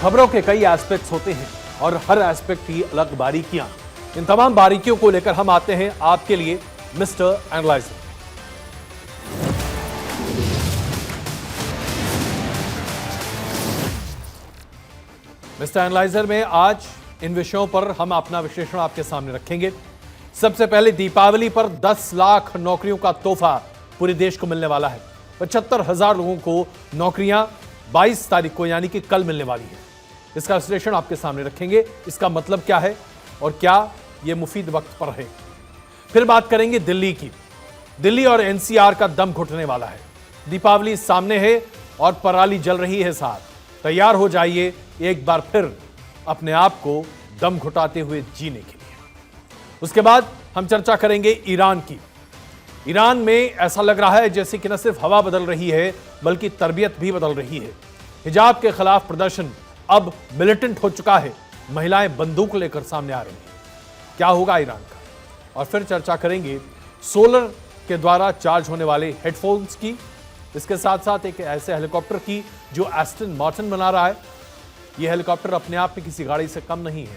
खबरों के कई एस्पेक्ट्स होते हैं और हर एस्पेक्ट की अलग बारीकियां। इन तमाम बारीकियों को लेकर हम आते हैं आपके लिए मिस्टर एनालाइजर। मिस्टर एनालाइजर में आज इन विषयों पर हम अपना विश्लेषण आपके सामने रखेंगे। सबसे पहले दीपावली पर 10 लाख नौकरियों का तोहफा पूरे देश को मिलने वाला है। 75,000 लोगों को नौकरियां 22 तारीख को यानी कि कल मिलने वाली है। इसका विश्लेषण आपके सामने रखेंगे। इसका मतलब क्या है और क्या यह मुफीद वक्त पर है। फिर बात करेंगे दिल्ली की। दिल्ली और एनसीआर का दम घुटने वाला है। दीपावली सामने है और पराली जल रही है साथ। तैयार हो जाइए एक बार फिर अपने आप को दम घुटाते हुए जीने के लिए। उसके बाद हम चर्चा करेंगे ईरान की। ईरान में ऐसा लग रहा है जैसे कि न सिर्फ हवा बदल रही है बल्कि तरबियत भी बदल रही है। हिजाब के खिलाफ प्रदर्शन अब मिलिटेंट हो चुका है। महिलाएं बंदूक लेकर सामने आ रही हैं। क्या होगा ईरान का? और फिर चर्चा करेंगे सोलर के द्वारा चार्ज होने वाले हेडफोन्स की। इसके साथ साथ एक ऐसे हेलीकॉप्टर की जो एस्टन मार्टिन बना रहा है। यह हेलीकॉप्टर अपने आप में किसी गाड़ी से कम नहीं है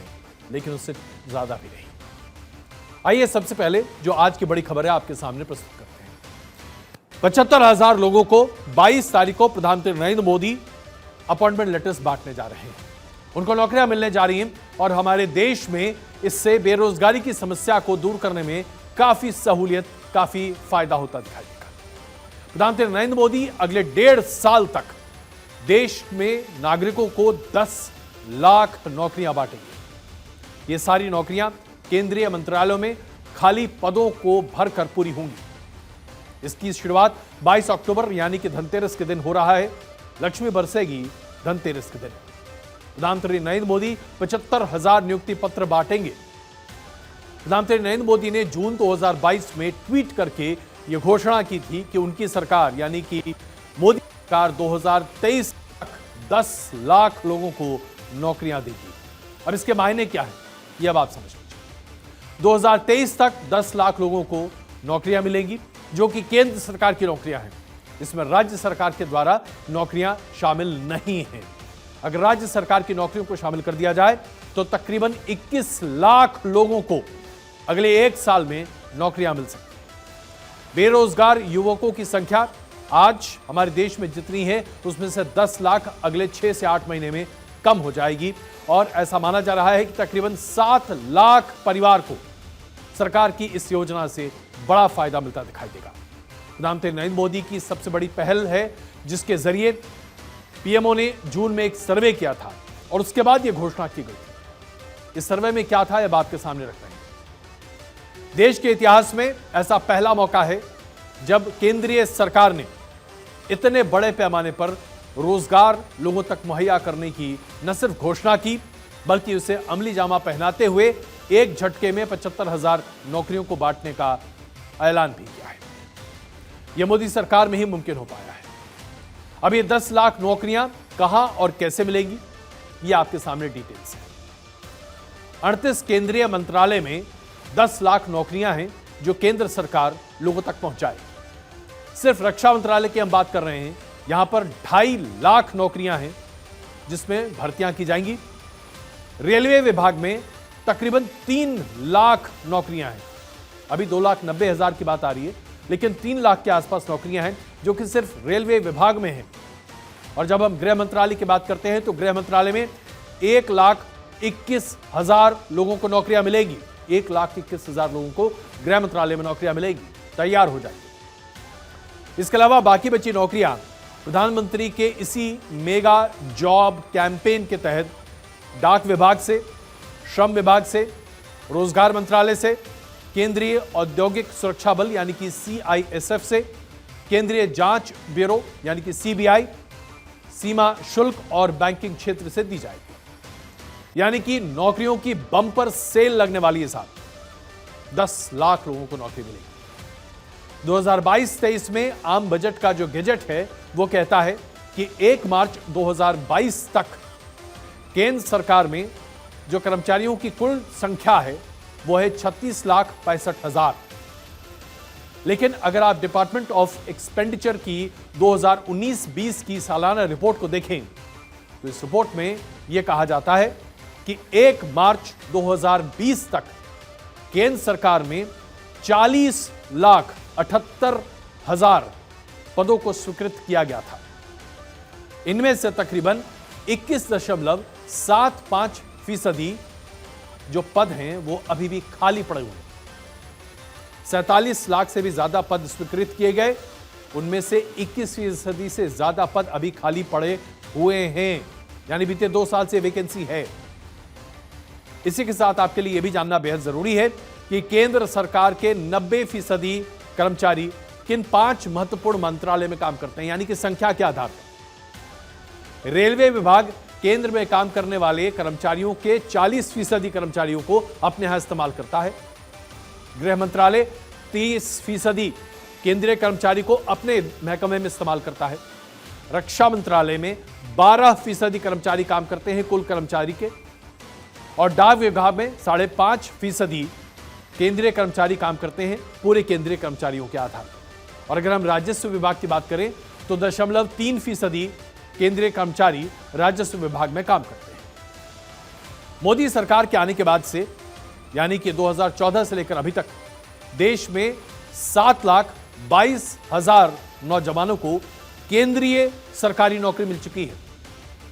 लेकिन उससे ज्यादा भी नहीं। आइए सबसे पहले जो आज की बड़ी खबर है आपके सामने प्रस्तुत करते हैं। 75,000 लोगों को 22 तारीख को प्रधानमंत्री नरेंद्र मोदी अपॉइंटमेंट लेटर्स बांटने जा रहे हैं। उनको नौकरियां मिलने जा रही हैं और हमारे देश में इससे बेरोजगारी की समस्या को दूर करने में काफी सहूलियत, काफी फायदा होता दिखाई देगा। प्रधानमंत्री नरेंद्र मोदी अगले 1.5 साल तक देश में नागरिकों को 10 लाख नौकरियां बांटेंगे। ये सारी नौकरियां केंद्रीय मंत्रालयों में खाली पदों को भरकर पूरी होंगी। इसकी शुरुआत 22 अक्टूबर यानी कि धनतेरस के दिन हो रहा है। लक्ष्मी बरसेगी धनतेरस के दिन। प्रधानमंत्री नरेंद्र मोदी 75,000 नियुक्ति पत्र बांटेंगे। प्रधानमंत्री नरेंद्र मोदी ने जून 2022 में ट्वीट करके यह घोषणा की थी कि उनकी सरकार यानी कि मोदी सरकार 2023 तक 10 लाख लोगों को नौकरियां देगी। अब इसके मायने क्या है यह अब आप समझ लीजिए। 2023 तक 10 लाख लोगों को नौकरियां मिलेंगी जो कि केंद्र सरकार की नौकरियां हैं। इसमें राज्य सरकार के द्वारा नौकरियां शामिल नहीं हैं। अगर राज्य सरकार की नौकरियों को शामिल कर दिया जाए तो तकरीबन 21 लाख लोगों को अगले 1 साल में नौकरियां मिल सकती हैं। बेरोजगार युवकों की संख्या आज हमारे देश में जितनी है उसमें से 10 लाख अगले 6 से 8 महीने में कम हो जाएगी और ऐसा माना जा रहा है कि तकरीबन 7 लाख परिवार को सरकार की इस योजना से बड़ा फायदा मिलता दिखाई देगा। प्रधानमंत्री नरेंद्र मोदी की सबसे बड़ी पहल है जिसके जरिए पीएमओ ने जून में एक सर्वे किया था और उसके बाद यह घोषणा की गई थी। इस सर्वे में क्या था यह बात के सामने रख रहे हैं। देश के इतिहास में ऐसा पहला मौका है जब केंद्रीय सरकार ने इतने बड़े पैमाने पर रोजगार लोगों तक मुहैया करने की न सिर्फ घोषणा की बल्कि उसे अमली जामा पहनाते हुए एक झटके में 75,000 नौकरियों को बांटने का ऐलान भी किया है। यह मोदी सरकार में ही मुमकिन हो पाया है। अब ये 10 लाख नौकरियां कहां और कैसे मिलेंगी यह आपके सामने डिटेल्स है। 38 केंद्रीय मंत्रालय में 10 लाख नौकरियां हैं जो केंद्र सरकार लोगों तक पहुंचाएगी। सिर्फ रक्षा मंत्रालय की हम बात कर रहे हैं, यहां पर 2.5 लाख नौकरियां हैं जिसमें भर्तियां की जाएंगी। रेलवे विभाग में तकरीबन 3 लाख नौकरियां हैं। अभी 2,90,000 की बात आ रही है लेकिन 3 लाख के आसपास नौकरियां हैं जो कि सिर्फ रेलवे विभाग में हैं। और जब हम गृह मंत्रालय की बात करते हैं तो गृह मंत्रालय में 1,21,000 लोगों को नौकरियां मिलेगी। 1,21,000 लोगों को गृह मंत्रालय में नौकरियां मिलेगी। तैयार हो जाएगी। इसके अलावा बाकी बची नौकरियां प्रधानमंत्री के इसी मेगा जॉब कैंपेन के तहत डाक विभाग से, श्रम विभाग से, रोजगार मंत्रालय से, केंद्रीय औद्योगिक सुरक्षा बल यानी कि CISF से, केंद्रीय जांच ब्यूरो यानी कि CBI, सीमा शुल्क और बैंकिंग क्षेत्र से दी जाएगी। यानी कि नौकरियों की बम्पर सेल लगने वाली है साहब। 10 लाख लोगों को नौकरी मिलेगी। 2022-23 में आम बजट का जो गजट है वो कहता है कि 1 मार्च 2022 तक केंद्र सरकार में जो कर्मचारियों की कुल संख्या है वो है 36,65,000। लेकिन अगर आप डिपार्टमेंट ऑफ एक्सपेंडिचर की 2019-20 की सालाना रिपोर्ट को देखें तो इस रिपोर्ट में यह कहा जाता है कि 1 मार्च 2020 तक केंद्र सरकार में 40,78,000 पदों को स्वीकृत किया गया था। इनमें से तकरीबन 21.75% जो पद हैं वो अभी भी खाली पड़े हुए हैं। 47 लाख से भी ज्यादा पद स्वीकृत किए गए, उनमें से 21% से ज्यादा पद अभी खाली पड़े हुए हैं, यानी बीते 2 साल से वैकेंसी है। इसी के साथ आपके लिए यह भी जानना बेहद जरूरी है कि केंद्र सरकार के 90% कर्मचारी किन 5 महत्वपूर्ण मंत्रालय में काम करते हैं, यानी कि संख्या के आधार पर। रेलवे विभाग केंद्र में काम करने वाले कर्मचारियों के 40% कर्मचारियों को अपने यहां इस्तेमाल करता है। गृह मंत्रालय 30% केंद्रीय कर्मचारी को अपने महकमे में इस्तेमाल करता है। रक्षा मंत्रालय में 12% कर्मचारी काम करते हैं कुल कर्मचारी के, और डाक विभाग में 5.5% केंद्रीय कर्मचारी काम करते हैं पूरे केंद्रीय कर्मचारियों के आधार पर। और अगर हम राजस्व विभाग की बात करें तो 0.3% केंद्रीय कर्मचारी राजस्व विभाग में काम करते हैं। मोदी सरकार के आने के बाद से, यानी कि 2014 से लेकर अभी तक, देश में 7,22,000 नौजवानों को केंद्रीय सरकारी नौकरी मिल चुकी है।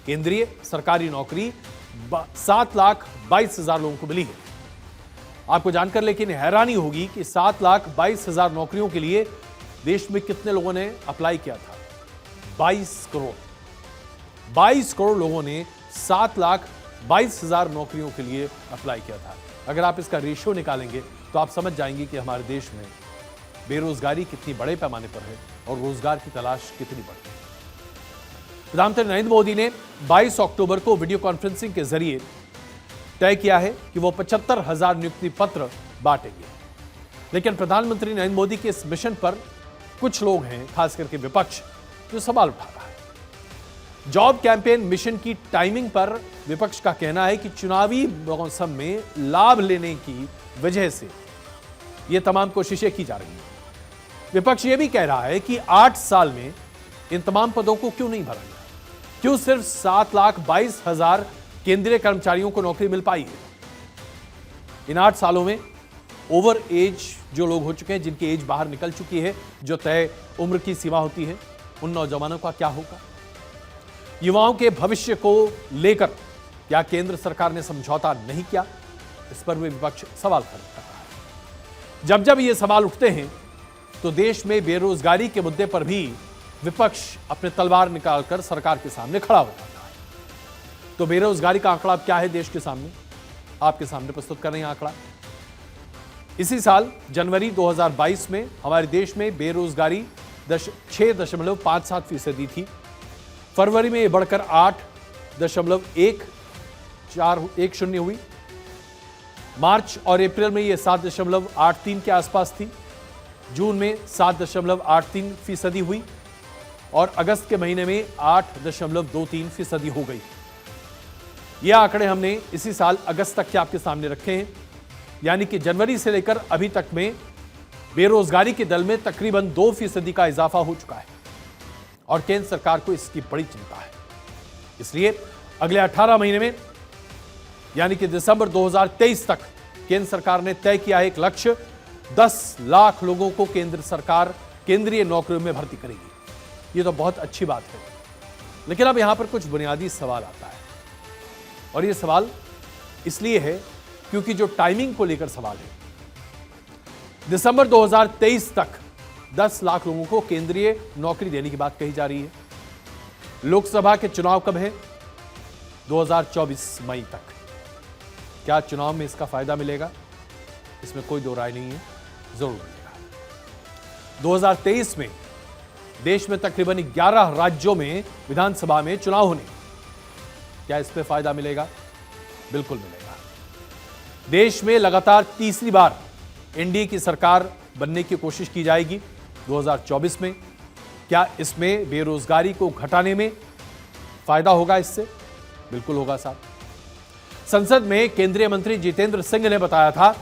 केंद्रीय सरकारी नौकरी 7,22,000 लोगों को मिली है। आपको जानकर लेकिन हैरानी होगी कि 7,22,000 नौकरियों के लिए देश में कितने लोगों ने अप्लाई किया था? 22 करोड़। 22 करोड़ लोगों ने 7,22,000 नौकरियों के लिए अप्लाई किया था। अगर आप इसका रेशियो निकालेंगे तो आप समझ जाएंगे कि हमारे देश में बेरोजगारी कितनी बड़े पैमाने पर है और रोजगार की तलाश कितनी बढ़ी है। प्रधानमंत्री नरेंद्र मोदी ने 22 अक्टूबर को वीडियो कॉन्फ्रेंसिंग के जरिए तय किया है कि वो 75,000 नियुक्ति पत्र बांटेंगे। लेकिन प्रधानमंत्री नरेंद्र मोदी के इस मिशन पर कुछ लोग हैं, खास करके विपक्ष, जो सवाल उठा रहा है। जॉब कैंपेन मिशन की टाइमिंग पर विपक्ष का कहना है कि चुनावी मौसम में लाभ लेने की वजह से यह तमाम कोशिशें की जा रही हैं। विपक्ष यह भी कह रहा है कि 8 साल में इन तमाम पदों को क्यों नहीं भरा गया, क्यों सिर्फ 7,22,000 केंद्रीय कर्मचारियों को नौकरी मिल पाई है। इन 8 सालों में ओवर एज जो लोग हो चुके हैं, जिनकी एज बाहर निकल चुकी है, जो तय उम्र की सीमा होती है, उन नौजवानों का क्या होगा? युवाओं के भविष्य को लेकर क्या केंद्र सरकार ने समझौता नहीं किया? इस पर भी विपक्ष सवाल खड़ा कर रहा है। जब जब ये सवाल उठते हैं तो देश में बेरोजगारी के मुद्दे पर भी विपक्ष अपने तलवार निकालकर सरकार के सामने खड़ा हो जाता है। तो बेरोजगारी का आंकड़ा क्या है देश के सामने? आपके सामने प्रस्तुत कर रहे हैं आंकड़ा। इसी साल जनवरी 2022 में हमारे देश में बेरोजगारी 6.57% थी। फरवरी में यह बढ़कर 8.10 हुई। मार्च और अप्रैल में यह 7.83 के आसपास थी। जून में 7.83% हुई और अगस्त के महीने में 8.23% हो गई। यह आंकड़े हमने इसी साल अगस्त तक के आपके सामने रखे हैं, यानी कि जनवरी से लेकर अभी तक में बेरोजगारी के दल में तकरीबन 2% का इजाफा हो चुका है और केंद्र सरकार को इसकी बड़ी चिंता है। इसलिए अगले 18 महीने में, यानी कि दिसंबर 2023 तक, केंद्र सरकार ने तय किया है एक लक्ष्य, 10 लाख लोगों को केंद्र सरकार केंद्रीय नौकरियों में भर्ती करेगी। यह तो बहुत अच्छी बात है, लेकिन अब यहां पर कुछ बुनियादी सवाल आता है, और यह सवाल इसलिए है क्योंकि जो टाइमिंग को लेकर सवाल है। दिसंबर 2023 तक 10 लाख लोगों को केंद्रीय नौकरी देने की बात कही जा रही है। लोकसभा के चुनाव कब है? 2024 मई तक। क्या चुनाव में इसका फायदा मिलेगा? इसमें कोई दो राय नहीं है, जरूर मिलेगा। 2023 में देश में तकरीबन 11 राज्यों में विधानसभा में चुनाव होने, क्या इसमें फायदा मिलेगा? बिल्कुल मिलेगा। देश में लगातार तीसरी बार एनडीए की सरकार बनने की कोशिश की जाएगी 2024 में। क्या इसमें बेरोजगारी को घटाने में फायदा होगा? इससे बिल्कुल होगा साहब। संसद में केंद्रीय मंत्री जितेंद्र सिंह ने बताया था,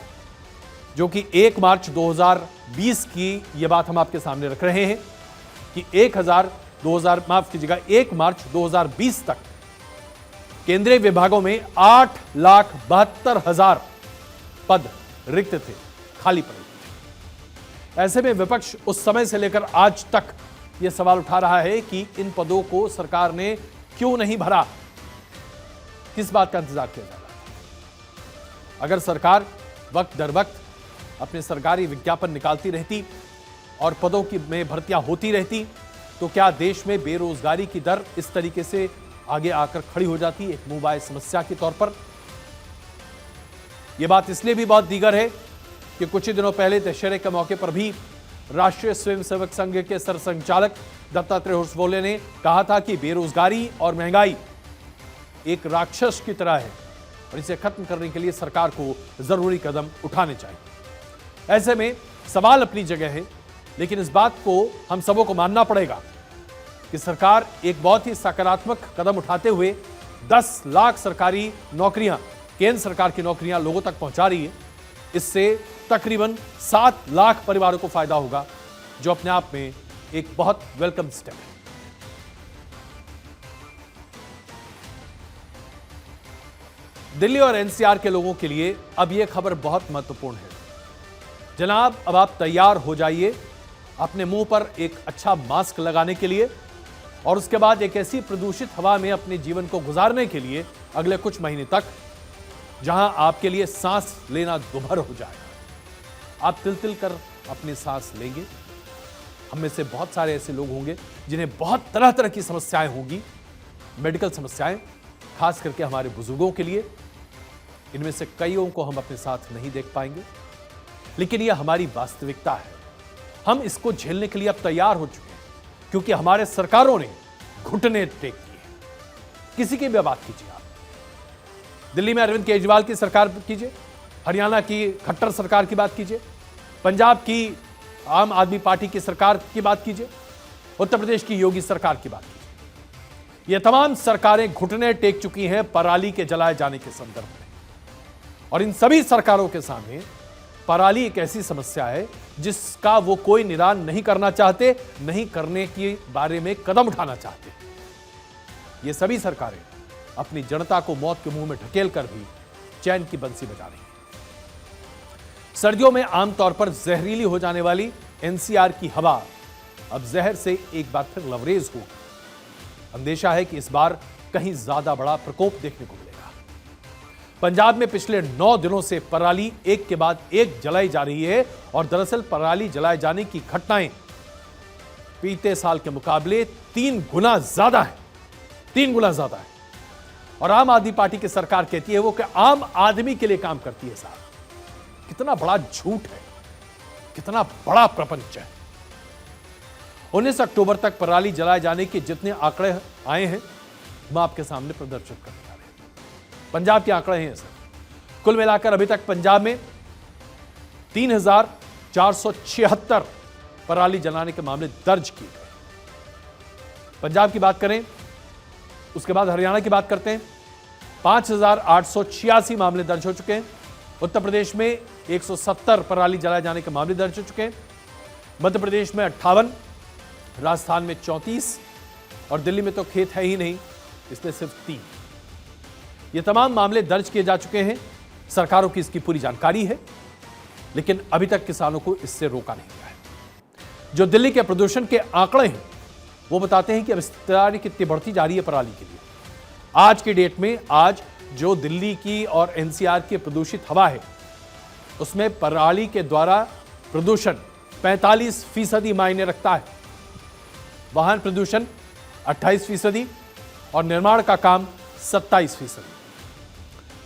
जो कि 1 मार्च 2020 की यह बात हम आपके सामने रख रहे हैं, कि 1 मार्च 2020 तक केंद्रीय विभागों में 8,72,000 पद रिक्त थे, खाली पड़े थे। ऐसे में विपक्ष उस समय से लेकर आज तक यह सवाल उठा रहा है कि इन पदों को सरकार ने क्यों नहीं भरा, किस बात का इंतजार किया जा रहा है। अगर सरकार वक्त दर वक्त अपने सरकारी विज्ञापन निकालती रहती और पदों की में भर्तियां होती रहती, तो क्या देश में बेरोजगारी की दर इस तरीके से आगे आकर खड़ी हो जाती, एक मुंहबाई समस्या के तौर पर। यह बात इसलिए भी बहुत दीगर है कि कुछ ही दिनों पहले दशहरे के मौके पर भी राष्ट्रीय स्वयंसेवक संघ के सरसंघचालक दत्तात्रेय होसबोले ने कहा था कि बेरोजगारी और महंगाई एक राक्षस की तरह है और इसे खत्म करने के लिए सरकार को जरूरी कदम उठाने चाहिए। ऐसे में सवाल अपनी जगह है, लेकिन इस बात को हम सबों को मानना पड़ेगा कि सरकार एक बहुत ही सकारात्मक कदम उठाते हुए 10 लाख सरकारी नौकरियां, केंद्र सरकार की नौकरियां लोगों तक पहुंचा रही है। इससे तकरीबन 7 लाख परिवारों को फायदा होगा, जो अपने आप में एक बहुत वेलकम स्टेप है। दिल्ली और एनसीआर के लोगों के लिए अब यह खबर बहुत महत्वपूर्ण है। जनाब, अब आप तैयार हो जाइए अपने मुंह पर एक अच्छा मास्क लगाने के लिए और उसके बाद एक ऐसी प्रदूषित हवा में अपने जीवन को गुजारने के लिए अगले कुछ महीने तक, जहां आपके लिए सांस लेना दुभर हो जाएगा। आप तिल तिल कर अपनी सांस लेंगे। हम में से बहुत सारे ऐसे लोग होंगे जिन्हें बहुत तरह तरह की समस्याएं होंगी, मेडिकल समस्याएं, खास करके हमारे बुजुर्गों के लिए। इनमें से कईयों को हम अपने साथ नहीं देख पाएंगे, लेकिन यह हमारी वास्तविकता है। हम इसको झेलने के लिए अब तैयार हो चुके हैं, क्योंकि हमारे सरकारों ने घुटने टेक दिए। किसी की भी बात कीजिए आप, दिल्ली में अरविंद केजरीवाल की सरकार कीजिए, हरियाणा की खट्टर सरकार की बात कीजिए, पंजाब की आम आदमी पार्टी की सरकार की बात कीजिए, उत्तर प्रदेश की योगी सरकार की बात कीजिए। ये तमाम सरकारें घुटने टेक चुकी हैं पराली के जलाए जाने के संदर्भ में। और इन सभी सरकारों के सामने पराली एक ऐसी समस्या है जिसका वो कोई निदान नहीं करना चाहते, नहीं करने के बारे में कदम उठाना चाहते। ये सभी सरकारें अपनी जनता को मौत के मुंह में ढकेल कर भी चैन की बंसी बजा रही हैं। सर्दियों में आमतौर पर जहरीली हो जाने वाली एनसीआर की हवा अब जहर से एक बार फिर लबरेज होगी। अंदेशा है कि इस बार कहीं ज्यादा बड़ा प्रकोप देखने को मिलेगा। पंजाब में पिछले 9 दिनों से पराली एक के बाद एक जलाई जा रही है और दरअसल पराली जलाए जाने की घटनाएं बीते साल के मुकाबले 3 गुना ज्यादा है। 3 गुना ज्यादा है। और आम आदमी पार्टी की सरकार कहती है वो कि आम आदमी के लिए काम करती है। साहब, कितना बड़ा झूठ है, कितना बड़ा प्रपंच है। 19 अक्टूबर तक पराली जलाए जाने के जितने आंकड़े आए हैं, मैं आपके सामने प्रदर्शित करने जा रहे हैं। पंजाब के आंकड़े हैं सर। कुल मिलाकर अभी तक पंजाब में 3,476 पराली जलाने के मामले दर्ज किए गए। पंजाब की बात करें, उसके बाद हरियाणा की बात करते हैं। 5,886 मामले दर्ज हो चुके हैं। उत्तर प्रदेश में 170 पराली जलाए जाने के मामले दर्ज हो चुके हैं। मध्य प्रदेश में 58, राजस्थान में 34 और दिल्ली में तो खेत है ही नहीं, इसलिए सिर्फ 3। ये तमाम मामले दर्ज किए जा चुके हैं। सरकारों की इसकी पूरी जानकारी है, लेकिन अभी तक किसानों को इससे रोका नहीं गया है। जो दिल्ली के प्रदूषण के आंकड़े हैं वो बताते हैं कि अब तैयारी कितनी बढ़ती जा रही है पराली के लिए। आज की डेट में आज जो दिल्ली की और एनसीआर की प्रदूषित हवा है, उसमें पराली के द्वारा प्रदूषण 45% मायने रखता है। वाहन प्रदूषण 28% और निर्माण का काम 27%।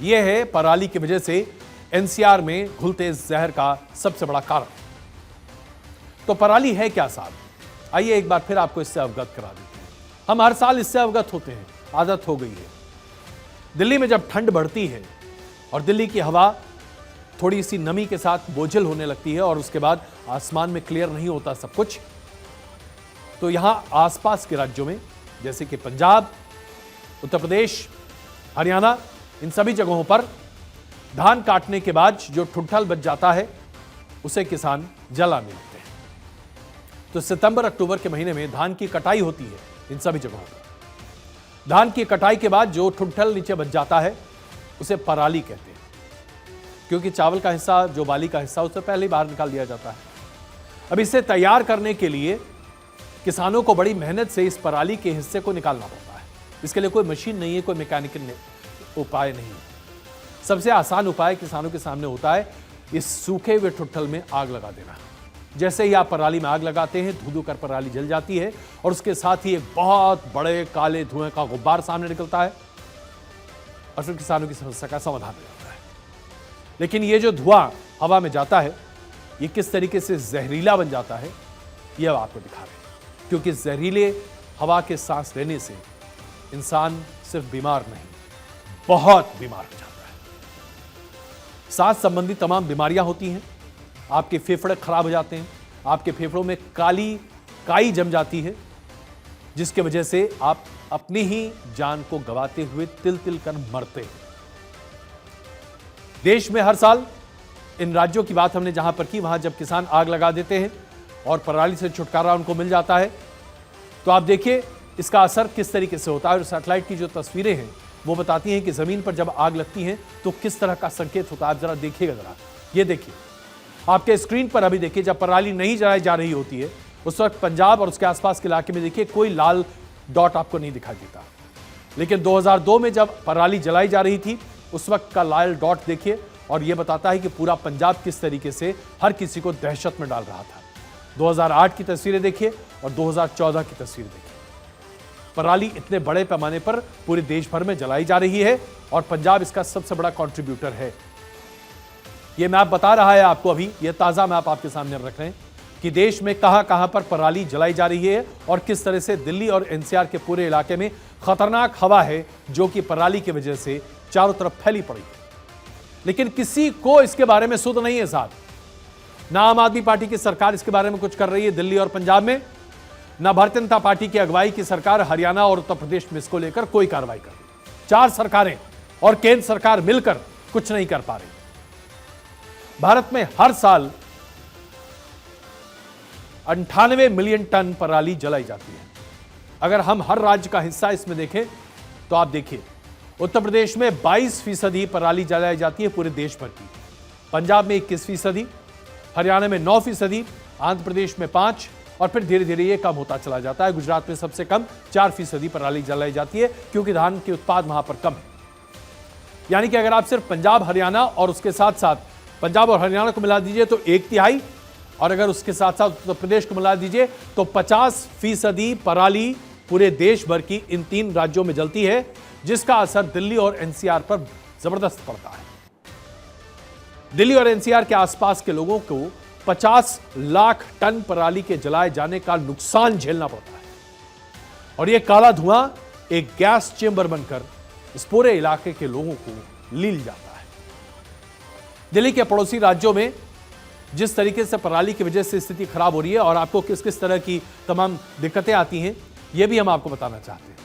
यह है पराली की वजह से एनसीआर में घुलते जहर का सबसे बड़ा कारण। तो पराली है क्या साहब? आइए एक बार फिर आपको इससे अवगत करा देते हैं। हम हर साल इससे अवगत होते हैं, आदत हो गई है। दिल्ली में जब ठंड बढ़ती है और दिल्ली की हवा थोड़ी सी नमी के साथ बोझिल होने लगती है और उसके बाद आसमान में क्लियर नहीं होता सब कुछ, तो यहां आसपास के राज्यों में जैसे कि पंजाब, उत्तर प्रदेश, हरियाणा, इन सभी जगहों पर धान काटने के बाद जो ठुठल बच जाता है उसे किसान जलाने लगते हैं। तो सितंबर अक्टूबर के महीने में धान की कटाई होती है इन सभी जगहों पर। धान की कटाई के बाद जो ठुठल नीचे बच जाता है उसे पराली कहते हैं, क्योंकि चावल का हिस्सा, जो बाली का हिस्सा, उससे पहले ही बाहर निकाल दिया जाता है। अब इसे तैयार करने के लिए किसानों को बड़ी मेहनत से इस पराली के हिस्से को निकालना पड़ता है। इसके लिए कोई मशीन नहीं है, कोई मैकेनिकल उपाय नहीं है। सबसे आसान उपाय किसानों के सामने होता है इस सूखे हुए ठुठल में आग लगा देना। जैसे ही आप पराली में आग लगाते हैं, धू धू कर पराली जल जाती है और उसके साथ ही एक बहुत बड़े काले धुएं का गुब्बार सामने निकलता है और फिर किसानों की समस्या का समाधान हो जाता है। लेकिन ये जो धुआं हवा में जाता है, ये किस तरीके से जहरीला बन जाता है, ये अब आपको दिखा रहे हैं। क्योंकि जहरीले हवा के सांस लेने से इंसान सिर्फ बीमार नहीं, बहुत बीमार हो जाता है। सांस संबंधी तमाम बीमारियां होती हैं। आपके फेफड़े खराब हो जाते हैं, आपके फेफड़ों में काली काई जम जाती है, जिसकी वजह से आप अपनी ही जान को गंवाते हुए तिल तिल कर मरते हैं। देश में हर साल, इन राज्यों की बात हमने जहां पर की, वहां जब किसान आग लगा देते हैं और पराली से छुटकारा उनको मिल जाता है, तो आप देखिए इसका असर किस तरीके से होता है। और सैटेलाइट की जो तस्वीरें हैं वो बताती हैं कि जमीन पर जब आग लगती है तो किस तरह का संकेत होता है। आप जरा देखिएगा, जरा ये देखिए आपके स्क्रीन पर। अभी देखिए, जब पराली नहीं जलाई जा रही होती है उस वक्त पंजाब और उसके आसपास के इलाके में देखिए कोई लाल डॉट आपको नहीं दिखाई देता। लेकिन 2002 में जब पराली जलाई जा रही थी उस वक्त का लाल डॉट देखिए, और यह बताता है कि पूरा पंजाब किस तरीके से हर किसी को दहशत में डाल रहा था। 2008 की तस्वीरें देखिए और 2014 की तस्वीर देखिए। पराली इतने बड़े पैमाने पर पूरे देश भर में जलाई जा रही है और पंजाब इसका सबसे बड़ा कंट्रीब्यूटर है। यह मैप बता रहा है आपको, अभी यह ताजा मैप आपके सामने रख रहे हैं कि देश में कहां कहां पर पराली जलाई जा रही है और किस तरह से दिल्ली और एनसीआर के पूरे इलाके में खतरनाक हवा है जो कि पराली की वजह से चारों तरफ फैली पड़ी है। लेकिन किसी को इसके बारे में सुध नहीं है साहब। ना आम आदमी पार्टी की सरकार इसके बारे में कुछ कर रही है दिल्ली और पंजाब में, ना भारतीय जनता पार्टी की अगुवाई की सरकार हरियाणा और उत्तर प्रदेश में इसको लेकर कोई कार्रवाई कर रही। 4 सरकारें और केंद्र सरकार मिलकर कुछ नहीं कर पा रही। भारत में हर साल 98 मिलियन टन पराली जलाई जाती है। अगर हम हर राज्य का हिस्सा इसमें देखें तो आप देखिए, उत्तर प्रदेश में 22% पराली जलाई जाती है पूरे देश भर की, पंजाब में 21%, हरियाणा में 9%, आंध्र प्रदेश में 5%, और फिर धीरे धीरे ये कम होता चला जाता है। गुजरात में सबसे कम 4% पराली जलाई जाती है क्योंकि धान के उत्पाद वहां पर कम है। यानी कि अगर आप सिर्फ पंजाब, हरियाणा और उसके साथ साथ पंजाब और हरियाणा को मिला दीजिए तो 1/3, और अगर उसके साथ साथ उत्तर प्रदेश को मिला दीजिए तो 50% पराली पूरे देश भर की इन 3 राज्यों में जलती है, जिसका असर दिल्ली और एनसीआर पर जबरदस्त पड़ता है। दिल्ली और एनसीआर के आसपास के लोगों को 50 लाख टन पराली के जलाए जाने का नुकसान झेलना पड़ता है, और यह काला धुआं एक गैस चेंबर बनकर इस पूरे इलाके के लोगों को लील जाता है। दिल्ली के पड़ोसी राज्यों में जिस तरीके से पराली की वजह से स्थिति खराब हो रही है और आपको किस किस तरह की तमाम दिक्कतें आती हैं, यह भी हम आपको बताना चाहते हैं।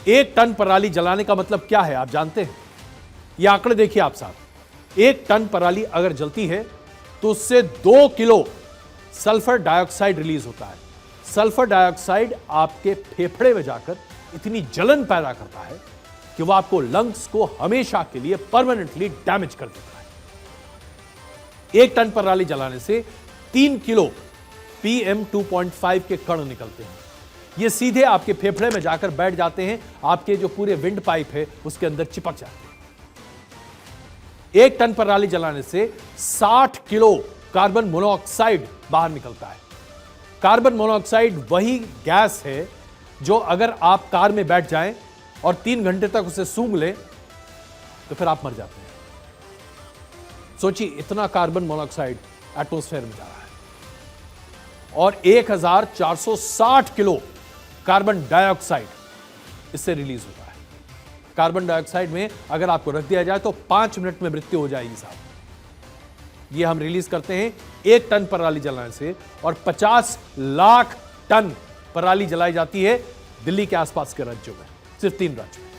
1 टन पराली जलाने का मतलब क्या है आप जानते हैं? ये आंकड़े देखिए आप साहब। 1 टन पराली अगर जलती है तो उससे 2 किलो सल्फर डाइऑक्साइड रिलीज होता है। सल्फर डाइऑक्साइड आपके फेफड़े में जाकर इतनी जलन पैदा करता है कि वह आपको लंग्स को हमेशा के लिए परमानेंटली डैमेज कर देता है। 1 टन पराली जलाने से 3 किलो PM 2.5 के कण निकलते हैं। ये सीधे आपके फेफड़े में जाकर बैठ जाते हैं, आपके जो पूरे विंड पाइप है उसके अंदर चिपक जाते हैं। 1 टन पराली जलाने से 60 किलो कार्बन मोनोऑक्साइड बाहर निकलता है। कार्बन मोनोऑक्साइड वही गैस है जो अगर आप कार में बैठ जाएं और 3 घंटे तक उसे सूंघ लें तो फिर आप मर जाते हैं। सोचिए, इतना कार्बन मोनोऑक्साइड एटमॉस्फेयर में जा रहा है और 1460 किलो कार्बन डाइऑक्साइड इससे रिलीज होता है। कार्बन डाइऑक्साइड में अगर आपको रख दिया जाए तो 5 मिनट में मृत्यु हो जाएगी साहब। ये हम रिलीज करते हैं 1 टन पराली जलाने से, और 50 लाख टन पराली जलाई जाती है दिल्ली के आसपास के राज्यों में, सिर्फ 3 राज्यों में।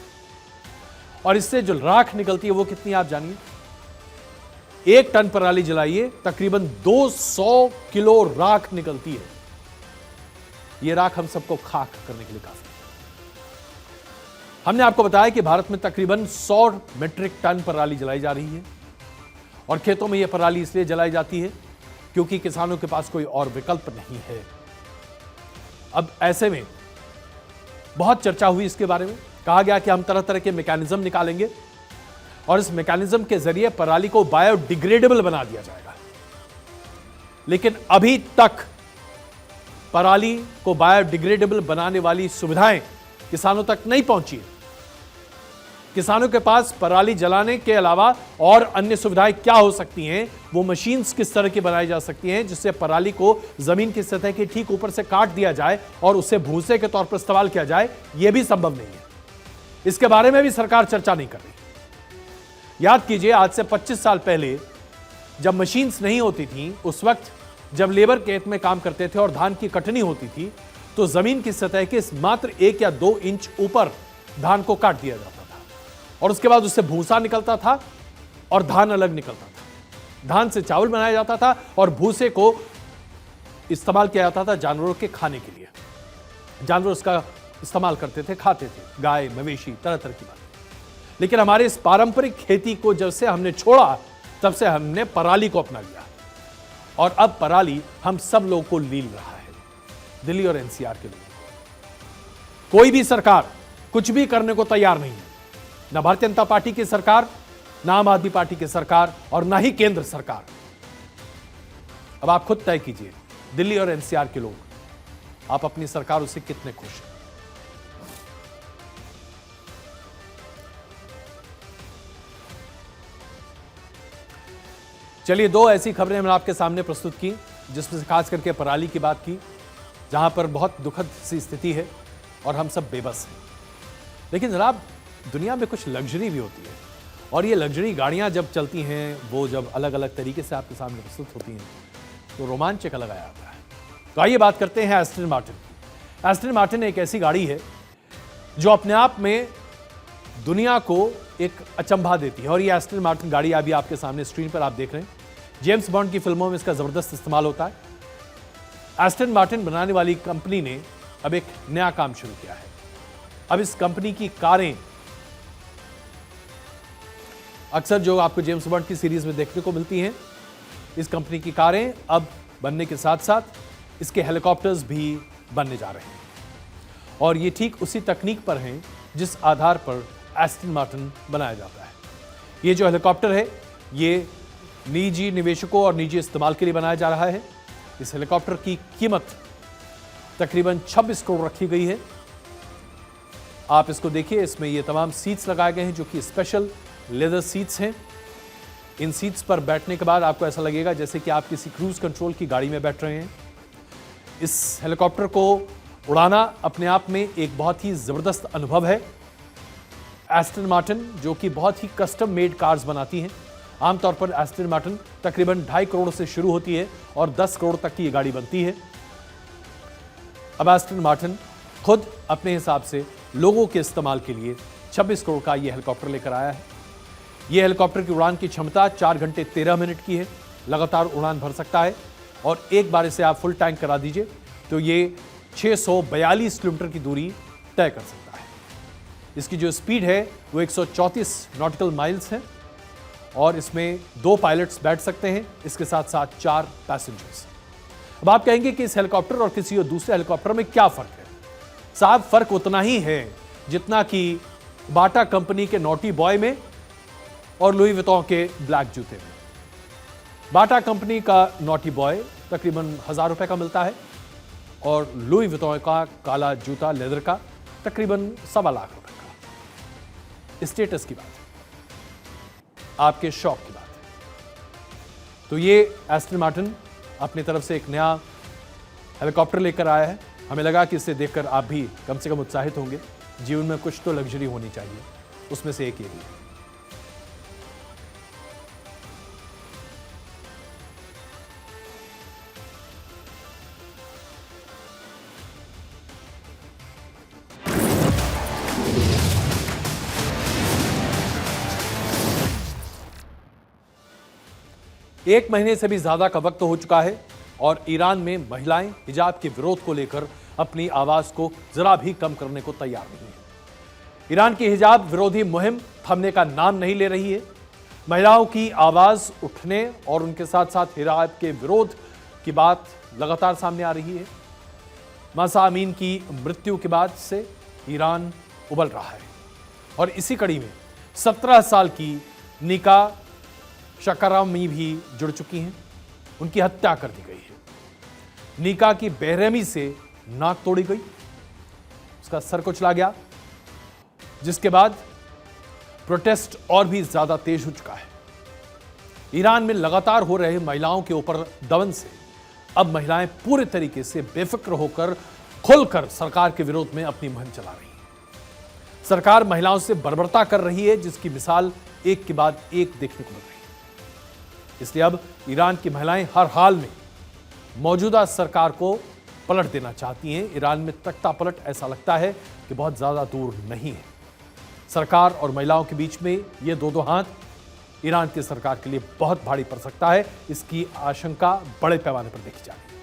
और इससे जो राख निकलती है वो कितनी आप जानिए। 1 टन पराली जलाइए, तकरीबन 200 किलो राख निकलती है। यह राख हम सबको खाक करने के लिए काफी है। हमने आपको बताया कि भारत में तकरीबन 100 मीट्रिक टन पराली जलाई जा रही है और खेतों में यह पराली इसलिए जलाई जाती है क्योंकि किसानों के पास कोई और विकल्प नहीं है। अब ऐसे में बहुत चर्चा हुई इसके बारे में, कहा गया कि हम तरह तरह के मैकेनिज्म निकालेंगे और इस मैकेनिज्म के जरिए पराली को बायोडिग्रेडेबल बना दिया जाएगा। लेकिन अभी तक पराली को बायोडिग्रेडेबल बनाने वाली सुविधाएं किसानों तक नहीं पहुंची है। किसानों के पास पराली जलाने के अलावा और अन्य सुविधाएं क्या हो सकती हैं, वो मशीन्स किस तरह की बनाई जा सकती हैं जिससे पराली को जमीन की सतह के ठीक ऊपर से काट दिया जाए और उसे भूसे के तौर पर इस्तेमाल किया जाए, यह भी संभव नहीं है। इसके बारे में भी सरकार चर्चा नहीं कर रही। याद कीजिए, आज से 25 साल पहले जब मशीन्स नहीं होती थी, उस वक्त जब लेबर खेत में काम करते थे और धान की कटनी होती थी तो जमीन की सतह के मात्र 1 या 2 इंच ऊपर धान को काट दिया जाता था और उसके बाद उससे भूसा निकलता था और धान अलग निकलता था। धान से चावल बनाया जाता था और भूसे को इस्तेमाल किया जाता था जानवरों के खाने के लिए। जानवर उसका इस्तेमाल करते थे, खाते थे, गाय, मवेशी, तरह तरह की बात। लेकिन हमारे इस पारंपरिक खेती को जब से हमने छोड़ा तब से हमने पराली को अपना लिया और अब पराली हम सब लोगों को लील रहा है, दिल्ली और एनसीआर के लोगों को। कोई भी सरकार कुछ भी करने को तैयार नहीं है, ना भारतीय जनता पार्टी की सरकार, ना आम आदमी पार्टी की सरकार और ना ही केंद्र सरकार। अब आप खुद तय कीजिए, दिल्ली और एनसीआर के लोग, आप अपनी सरकारों से कितने खुश हैं। चलिए, 2 ऐसी खबरें मैंने आपके सामने प्रस्तुत की जिसमें से खास करके पराली की बात की, जहां पर बहुत दुखद सी स्थिति है और हम सब बेबस हैं। लेकिन जनाब, दुनिया में कुछ लग्जरी भी होती है और ये लग्जरी गाड़ियां जब चलती हैं, वो जब अलग अलग तरीके से आपके सामने प्रस्तुत होती हैं तो रोमांच एक अलग आ जाता है। तो आइए बात करते हैं एस्टन मार्टिन की। एस्टन मार्टिन एक ऐसी गाड़ी है जो अपने आप में दुनिया को एक अचंभा देती है और ये एस्टन मार्टिन गाड़ी अभी आपके सामने स्क्रीन पर आप देख रहे हैं। जेम्स बॉन्ड की फिल्मों में इसका जबरदस्त इस्तेमाल होता है। एस्टन मार्टिन बनाने वाली कंपनी ने अब एक नया काम शुरू किया है। अब इस कंपनी की कारें अक्सर जो आपको जेम्स बॉन्ड की सीरीज में देखने को मिलती हैं, इस कंपनी की कारें अब बनने के साथ साथ इसके हेलीकॉप्टर्स भी बनने जा रहे हैं और ये ठीक उसी तकनीक पर हैं जिस आधार पर एस्टन मार्टिन बनाया जाता है। ये जो हेलीकॉप्टर है, ये निजी निवेशकों और निजी इस्तेमाल के लिए बनाया जा रहा है। इस हेलीकॉप्टर की कीमत तकरीबन 26 करोड़ रखी गई है। आप इसको देखिए, इसमें ये तमाम सीट्स लगाए गए हैं जो कि स्पेशल लेदर सीट्स हैं। इन सीट्स पर बैठने के बाद आपको ऐसा लगेगा जैसे कि आप किसी क्रूज कंट्रोल की गाड़ी में बैठ रहे हैं। इस हेलीकॉप्टर को उड़ाना अपने आप में एक बहुत ही जबरदस्त अनुभव है। एस्टन मार्टिन जो कि बहुत ही कस्टम मेड कार्स बनाती हैं, आमतौर पर एस्टन मार्टिन तकरीबन 2.5 करोड़ से शुरू होती है और 10 करोड़ तक की ये गाड़ी बनती है। अब एस्टन मार्टिन खुद अपने हिसाब से लोगों के इस्तेमाल के लिए 26 करोड़ का ये हेलीकॉप्टर लेकर आया है। ये हेलीकॉप्टर की उड़ान की क्षमता 4 घंटे 13 मिनट की है, लगातार उड़ान भर सकता है और एक बार इसे आप फुल टैंक करा दीजिए तो ये 642 किलोमीटर की दूरी तय कर सकता है। इसकी जो स्पीड है वो 134 नॉटिकल माइल्स है और इसमें 2 पायलट्स बैठ सकते हैं, इसके साथ साथ 4 पैसेंजर्स। अब आप कहेंगे कि इस हेलीकॉप्टर और किसी और दूसरे हेलीकॉप्टर में क्या फर्क है? साहब, फर्क उतना ही है जितना कि बाटा कंपनी के नोटी बॉय में और लुई विटॉन के ब्लैक जूते में। बाटा कंपनी का नोटी बॉय तकरीबन 1000 रुपए का मिलता है और लुई विटॉन का काला जूता लेदर का तकरीबन 1.25 लाख रुपए का। स्टेटस की बात है, आपके शौक की बात है। तो ये एस्टन मार्टिन अपनी तरफ से एक नया हेलीकॉप्टर लेकर आया है। हमें लगा कि इसे देखकर आप भी कम से कम उत्साहित होंगे। जीवन में कुछ तो लग्जरी होनी चाहिए, उसमें से एक ये भी है। एक महीने से भी ज्यादा का वक्त हो चुका है और ईरान में महिलाएं हिजाब के विरोध को लेकर अपनी आवाज को जरा भी कम करने को तैयार नहीं है। ईरान की हिजाब विरोधी मुहिम थमने का नाम नहीं ले रही है। महिलाओं की आवाज उठने और उनके साथ साथ हिजाब के विरोध की बात लगातार सामने आ रही है। मासा अमीन की मृत्यु के बाद से ईरान उबल रहा है और इसी कड़ी में 17 साल की निका शकारामी भी जुड़ चुकी हैं। उनकी हत्या कर दी गई है। निका की बेरहमी से नाक तोड़ी गई, उसका सर कुचला गया, जिसके बाद प्रोटेस्ट और भी ज्यादा तेज हो चुका है। ईरान में लगातार हो रहे महिलाओं के ऊपर दमन से अब महिलाएं पूरे तरीके से बेफिक्र होकर खुलकर सरकार के विरोध में अपनी मुहिम चला रही हैं। सरकार महिलाओं से बर्बरता कर रही है, जिसकी मिसाल एक के बाद एक देखने को मिल रही है। इसलिए अब ईरान की महिलाएं हर हाल में मौजूदा सरकार को पलट देना चाहती हैं। ईरान में तख्ता पलट ऐसा लगता है कि बहुत ज्यादा दूर नहीं है। सरकार और महिलाओं के बीच में ये दो हाथ ईरान की सरकार के लिए बहुत भारी पड़ सकता है। इसकी आशंका बड़े पैमाने पर देखी जा रही है।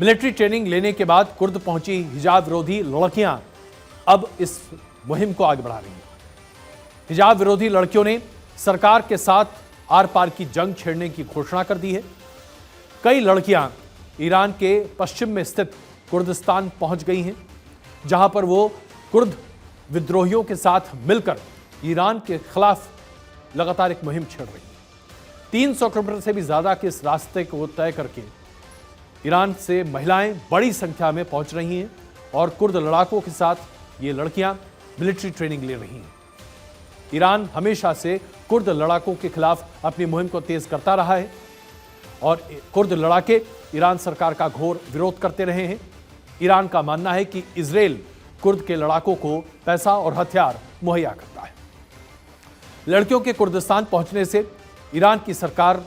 मिलिट्री ट्रेनिंग लेने के बाद कुर्द पहुंची हिजाब विरोधी लड़कियां अब इस मुहिम को आगे बढ़ा रही हैं। हिजाब विरोधी लड़कियों ने सरकार के साथ आर पार की जंग छेड़ने की घोषणा कर दी है। कई लड़कियां ईरान के पश्चिम में स्थित कुर्दिस्तान पहुंच गई हैं, जहां पर वो कुर्द विद्रोहियों के साथ मिलकर ईरान के खिलाफ लगातार एक मुहिम छेड़ रही है। 300 किलोमीटर से भी ज्यादा के इस रास्ते को तय करके ईरान से महिलाएं बड़ी संख्या में पहुंच रही हैं और कुर्द लड़ाकों के साथ ये लड़कियां मिलिट्री ट्रेनिंग ले रही हैं। ईरान हमेशा से कुर्द लड़ाकों के खिलाफ अपनी मुहिम को तेज करता रहा है और कुर्द लड़ाके ईरान सरकार का घोर विरोध करते रहे हैं। ईरान का मानना है कि इजराइल कुर्द के लड़ाकों को पैसा और हथियार मुहैया करता है। लड़कियों के कुर्दिस्तान पहुंचने से ईरान की सरकार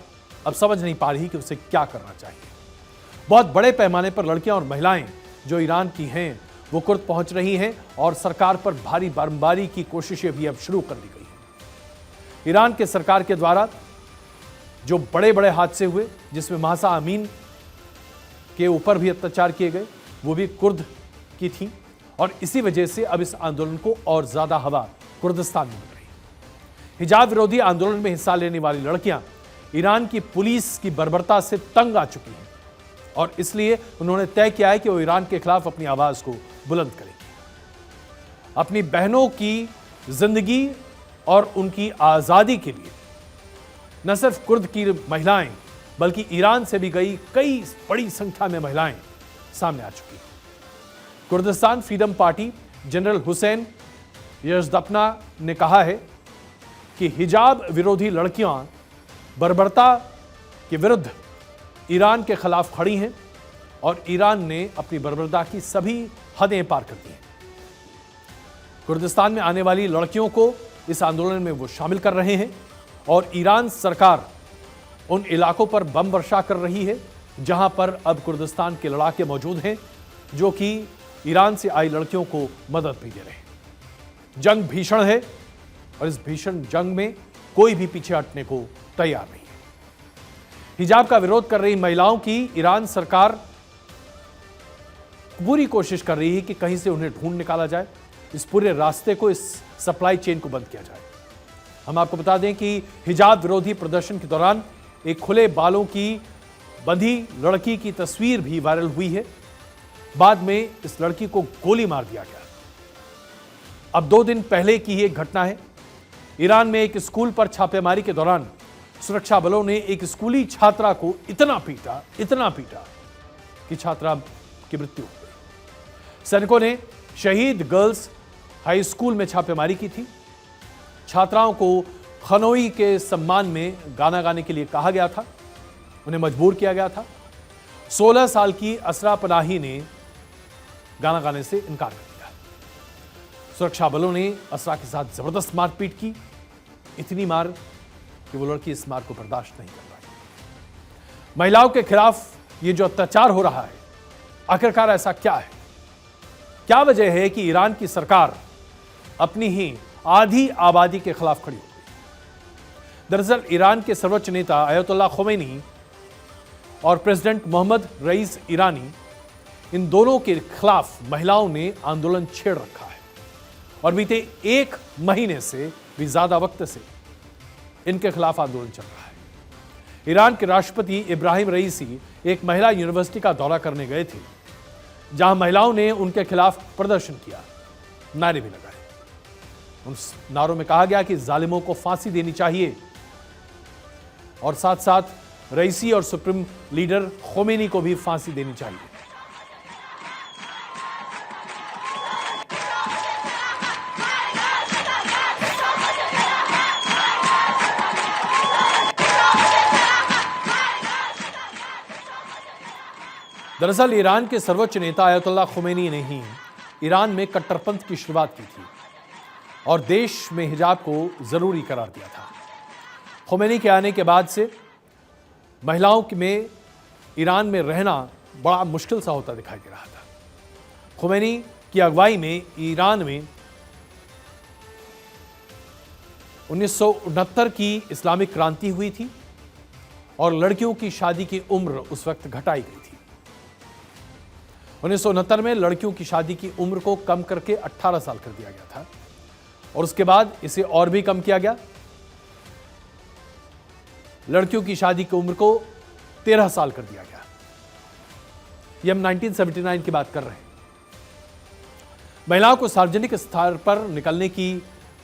अब समझ नहीं पा रही कि उसे क्या करना चाहिए। बहुत बड़े पैमाने पर लड़कियां और महिलाएं जो ईरान की हैं वो कुर्द पहुंच रही हैं और सरकार पर भारी बमबारी की कोशिशें भी अब शुरू कर दी गई हैं। ईरान के सरकार के द्वारा जो बड़े बड़े हादसे हुए, जिसमें मासा अमीन के ऊपर भी अत्याचार किए गए, वो भी कुर्द की थी और इसी वजह से अब इस आंदोलन को और ज्यादा हवा कुर्दिस्तान में मिल रही है। हिजाब विरोधी आंदोलन में हिस्सा लेने वाली लड़कियां ईरान की पुलिस की बर्बरता से तंग आ चुकी हैं और इसलिए उन्होंने तय किया है कि वो ईरान के खिलाफ अपनी आवाज को बुलंद करेंगी। अपनी बहनों की जिंदगी और उनकी आजादी के लिए न सिर्फ कुर्द की महिलाएं बल्कि ईरान से भी गई कई बड़ी संख्या में महिलाएं सामने आ चुकी हैं। Kurdistan freedom party general Hussein Yazdanpanah ने कहा है कि हिजाब विरोधी लड़कियां बर्बरता के विरुद्ध ईरान के खिलाफ खड़ी हैं और ईरान ने अपनी बर्बरता की सभी हदें पार कर दी हैं। कुर्दिस्तान में आने वाली लड़कियों को इस आंदोलन में वो शामिल कर रहे हैं और ईरान सरकार उन इलाकों पर बम वर्षा कर रही है जहां पर अब कुर्दिस्तान के लड़ाके मौजूद हैं, जो कि ईरान से आई लड़कियों को मदद भी दे रहे हैं। जंग भीषण है और इस भीषण जंग में कोई भी पीछे हटने को तैयार नहीं है। हिजाब का विरोध कर रही महिलाओं की ईरान सरकार पूरी कोशिश कर रही है कि कहीं से उन्हें ढूंढ निकाला जाए, इस पूरे रास्ते को, इस सप्लाई चेन को बंद किया जाए। हम आपको बता दें कि हिजाब विरोधी प्रदर्शन के दौरान एक खुले बालों की बंधी लड़की की तस्वीर भी वायरल हुई है। बाद में इस लड़की को गोली मार दिया गया। अब 2 दिन पहले की एक घटना है। ईरान में एक स्कूल पर छापेमारी के दौरान सुरक्षा बलों ने एक स्कूली छात्रा को इतना पीटा कि छात्रा की मृत्यु हो गई। सैनिकों ने शहीद गर्ल्स हाई स्कूल में छापेमारी की थी। छात्राओं को खनोई के सम्मान में गाना गाने के लिए कहा गया था, उन्हें मजबूर किया गया था। 16 साल की असरा पनाही ने गाना गाने से इनकार कर दिया। सुरक्षा बलों ने असरा के साथ जबरदस्त मारपीट की, इतनी मार कि वो लड़की इस मार को बर्दाश्त नहीं कर पाई। महिलाओं के खिलाफ ये जो अत्याचार हो रहा है, आखिरकार ऐसा क्या है? क्या वजह है कि ईरान की सरकार अपनी ही आधी आबादी के खिलाफ खड़ी हो गई? दरअसल ईरान के सर्वोच्च नेता अयतुल्लाह खोमेनी और प्रेसिडेंट मोहम्मद रईस ईरानी, इन दोनों के खिलाफ महिलाओं ने आंदोलन छेड़ रखा है और बीते 1 महीने से भी ज्यादा वक्त से इनके खिलाफ आंदोलन चल रहा है। ईरान के राष्ट्रपति इब्राहिम रईसी एक महिला यूनिवर्सिटी का दौरा करने गए थे, जहां महिलाओं ने उनके खिलाफ प्रदर्शन किया, नारे भी लगाए। उन नारों में कहा गया कि जालिमों को फांसी देनी चाहिए और साथ साथ रईसी और सुप्रीम लीडर खोमेनी को भी फांसी देनी चाहिए। दरअसल ईरान के सर्वोच्च नेता अयतुल्लाह खोमेनी ने ही ईरान में कट्टरपंथ की शुरुआत की थी और देश में हिजाब को जरूरी करार दिया था। खोमेनी के आने के बाद से महिलाओं में ईरान में रहना बड़ा मुश्किल सा होता दिखाई दे रहा था। खोमेनी की अगुवाई में ईरान में 1969 की इस्लामिक क्रांति हुई थी और लड़कियों की शादी की उम्र उस वक्त घटाई गई थी। 1969 में लड़कियों की शादी की उम्र को कम करके 18 साल कर दिया गया था और उसके बाद इसे और भी कम किया गया। लड़कियों की शादी की उम्र को 13 साल कर दिया गया। यह हम 1979 की बात कर रहे हैं। महिलाओं को सार्वजनिक स्थान पर निकलने की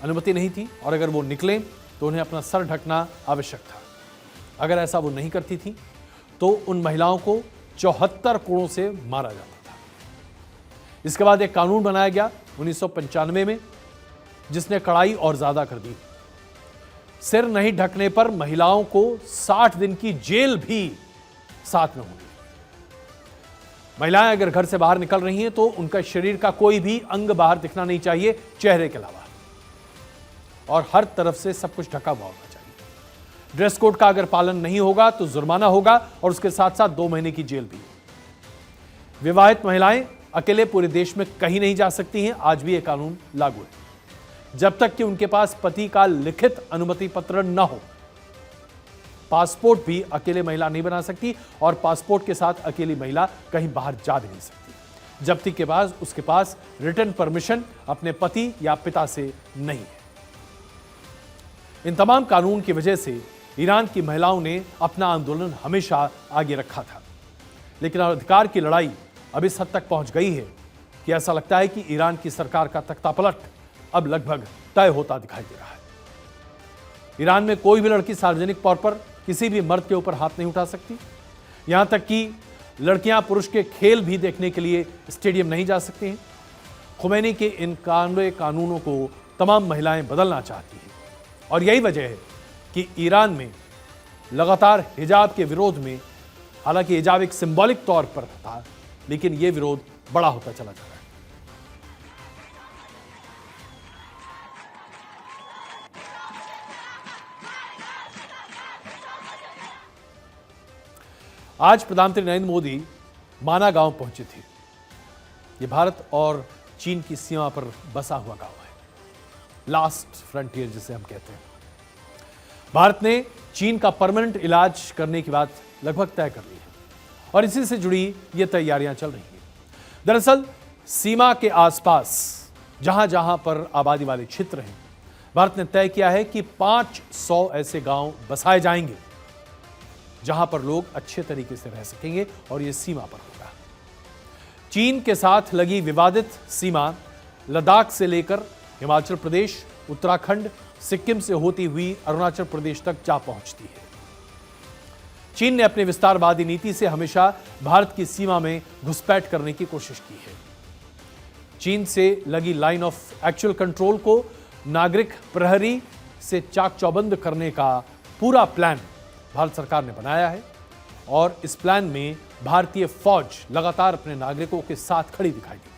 अनुमति नहीं थी और अगर वो निकलें तो उन्हें अपना सर ढकना आवश्यक था। अगर ऐसा वो नहीं करती थी तो उन महिलाओं को 74 कोड़ों से मारा जाता था। इसके बाद एक कानून बनाया गया 1995 में, जिसने कड़ाई और ज्यादा कर दी। सिर नहीं ढकने पर महिलाओं को 60 दिन की जेल भी साथ में होगी। महिलाएं अगर घर से बाहर निकल रही हैं तो उनका शरीर का कोई भी अंग बाहर दिखना नहीं चाहिए चेहरे के अलावा, और हर तरफ से सब कुछ ढका हुआ होना चाहिए। ड्रेस कोड का अगर पालन नहीं होगा तो जुर्माना होगा और उसके साथ साथ 2 महीने की जेल भी। विवाहित महिलाएं अकेले पूरे देश में कहीं नहीं जा सकती हैं। आज भी यह कानून लागू है जब तक कि उनके पास पति का लिखित अनुमति पत्र न हो। पासपोर्ट भी अकेले महिला नहीं बना सकती और पासपोर्ट के साथ अकेली महिला कहीं बाहर जा भी नहीं सकती जब तक के पास उसके पास रिटन परमिशन अपने पति या पिता से नहीं है। इन तमाम कानून की वजह से ईरान की महिलाओं ने अपना आंदोलन हमेशा आगे रखा था, लेकिन अधिकार की लड़ाई अब इस हद तक पहुंच गई है कि ऐसा लगता है कि ईरान की सरकार का तख्तापलट अब लगभग तय होता दिखाई दे रहा है। ईरान में कोई भी लड़की सार्वजनिक तौर पर किसी भी मर्द के ऊपर हाथ नहीं उठा सकती। यहां तक कि लड़कियां पुरुष के खेल भी देखने के लिए स्टेडियम नहीं जा सकती हैं। खुमैनी के इन कानूनों को तमाम महिलाएं बदलना चाहती हैं और यही वजह है कि ईरान में लगातार हिजाब के विरोध में, हालांकि हिजाब एक सिंबॉलिक तौर पर था, लेकिन यह विरोध बड़ा होता चला जा रहा है। आज प्रधानमंत्री नरेंद्र मोदी माना गांव पहुंचे थे। यह भारत और चीन की सीमा पर बसा हुआ गांव है, लास्ट फ्रंटियर जिसे हम कहते हैं। भारत ने चीन का परमानेंट इलाज करने की बात लगभग तय कर ली है और इसी से जुड़ी ये तैयारियां चल रही हैं। दरअसल सीमा के आसपास जहां जहां पर आबादी वाले क्षेत्र हैं, भारत ने तय किया है कि 500 ऐसे गांव बसाए जाएंगे जहां पर लोग अच्छे तरीके से रह सकेंगे और यह सीमा पर होगा। चीन के साथ लगी विवादित सीमा लद्दाख से लेकर हिमाचल प्रदेश, उत्तराखंड, सिक्किम से होती हुई अरुणाचल प्रदेश तक जा पहुंचती है। चीन ने अपनी विस्तारवादी नीति से हमेशा भारत की सीमा में घुसपैठ करने की कोशिश की है। चीन से लगी लाइन ऑफ एक्चुअल कंट्रोल को नागरिक प्रहरी से चाक चौबंद करने का पूरा प्लान भारत सरकार ने बनाया है और इस प्लान में भारतीय फौज लगातार अपने नागरिकों के साथ खड़ी दिखाई देती।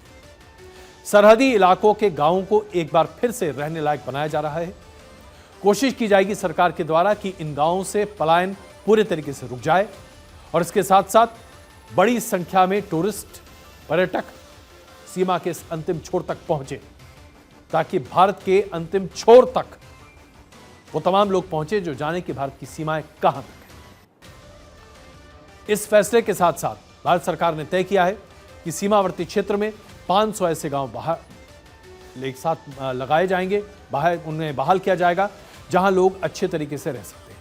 सरहदी इलाकों के गांवों को एक बार फिर से रहने लायक बनाया जा रहा है। कोशिश की जाएगी सरकार के द्वारा कि इन गांवों से पलायन पूरे तरीके से रुक जाए और इसके साथ साथ बड़ी संख्या में टूरिस्ट, पर्यटक सीमा के इस अंतिम छोर तक पहुंचे ताकि भारत के अंतिम छोर तक वो तमाम लोग पहुंचे जो जाने कि भारत की सीमाएं कहां तक है। इस फैसले के साथ साथ भारत सरकार ने तय किया है कि सीमावर्ती क्षेत्र में 500 ऐसे गांव एक साथ लगाए जाएंगे, उन्हें बहाल किया जाएगा, जहां लोग अच्छे तरीके से रह सकते हैं।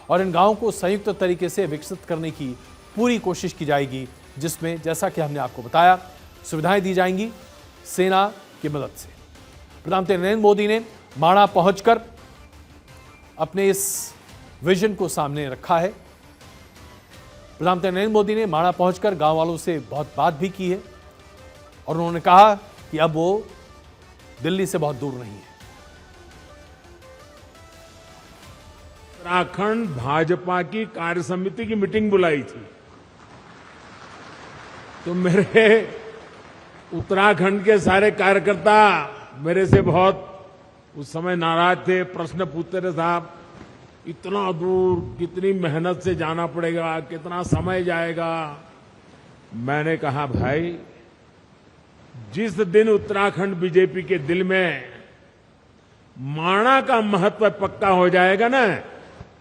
और इन गांवों को संयुक्त तरीके से विकसित करने की पूरी कोशिश की जाएगी, जिसमें जैसा कि हमने आपको बताया सुविधाएं दी जाएंगी सेना की मदद से। प्रधानमंत्री नरेंद्र मोदी ने माणा पहुंचकर अपने इस विजन को सामने रखा है। प्रधानमंत्री नरेंद्र मोदी ने माणा पहुंचकर गांव वालों से बहुत बात भी की है और उन्होंने कहा कि अब वो दिल्ली से बहुत दूर नहीं है। उत्तराखंड भाजपा की कार्य समिति की मीटिंग बुलाई थी, तो मेरे उत्तराखंड के सारे कार्यकर्ता मेरे से बहुत उस समय नाराज थे, प्रश्न पूछते थे, साहब इतना दूर कितनी मेहनत से जाना पड़ेगा, कितना समय जाएगा। मैंने कहा भाई, जिस दिन उत्तराखंड बीजेपी के दिल में माणा का महत्व पक्का हो जाएगा ना,